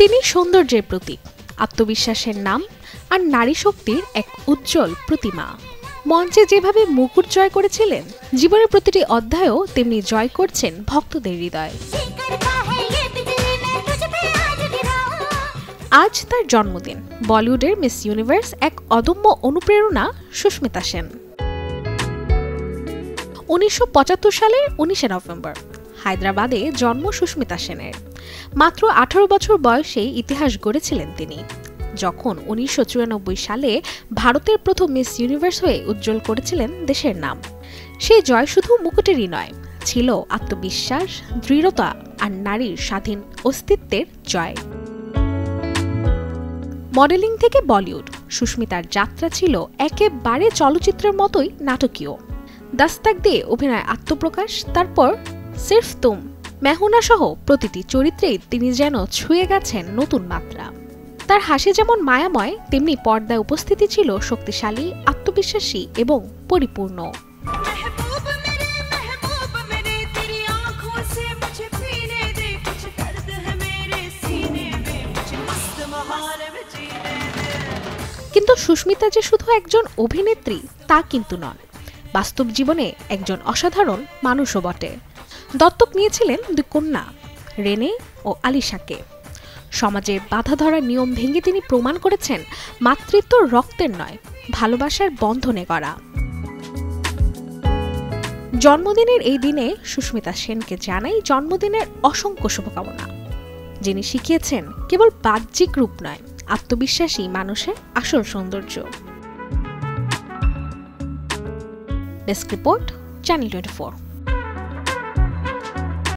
তিনি সৌন্দর্যের প্রতীক, আত্মবিশ্বাসের নাম আর নারী শক্তির এক উজ্জ্বল প্রতিমা। মঞ্চে যেভাবে মুকুট জয় করেছিলেন, জীবনের প্রতিটি অধ্যায়ও তেমনি জয় করছেন ভক্তদের হৃদয়। আজ তার জন্মদিন। বলিউডের মিস ইউনিভার্স এক অদম্য অনুপ্রেরণা সুস্মিতা সেন। 1975 সালের 19 নভেম্বর হায়দ্রাবাদে জন্ম সুস্মিতা সেনের। মাত্র 18 বছর বয়সে ইতিহাস গড়েছিলেন তিনি, যখন 1994 সালে ভারতের প্রথম মিস ইউনিভার্স হয়ে উজ্জ্বল করেছিলেন দেশের নাম। সেই জয় শুধু মুকুটেরই নয়, ছিল আত্মবিশ্বাস, দৃঢ়তা আর নারীর স্বাধীন অস্তিত্বের জয়। মডেলিং থেকে বলিউড, সুস্মিতার যাত্রা ছিল একেবারে চলচ্চিত্রের মতোই নাটকীয়। দাস্তাক দিয়ে অভিনয় আত্মপ্রকাশ, তারপর সির্ফ তুম, মেহুনা সহ প্রতিটি চরিত্রেই তিনি যেন ছুঁয়ে গেছেন নতুন মাত্রা। তার হাসি যেমন মায়াময়, তেমনি পর্দায় উপস্থিতি ছিল শক্তিশালী, আত্মবিশ্বাসী এবং পরিপূর্ণ। কিন্তু সুস্মিতা যে শুধু একজন অভিনেত্রী তা কিন্তু নন, বাস্তব জীবনে একজন অসাধারণ মানুষও বটে। দত্তক নিয়েছিলেন দুই কন্যা, রেনে ও আলিশাকে। সমাজের বাধা ধরা নিয়ম ভেঙে তিনি প্রমাণ করেছেন মাতৃত্ব রক্তের নয়, ভালোবাসার বন্ধনে গড়া। জন্মদিনের এই দিনে সুস্মিতা সেনকে জানাই জন্মদিনের অসংখ্য শুভকামনা, যিনি শিখিয়েছেন কেবল বাহ্যিক রূপ নয়, আত্মবিশ্বাসী মানুষের আসল সৌন্দর্য। Desk report, channel 24।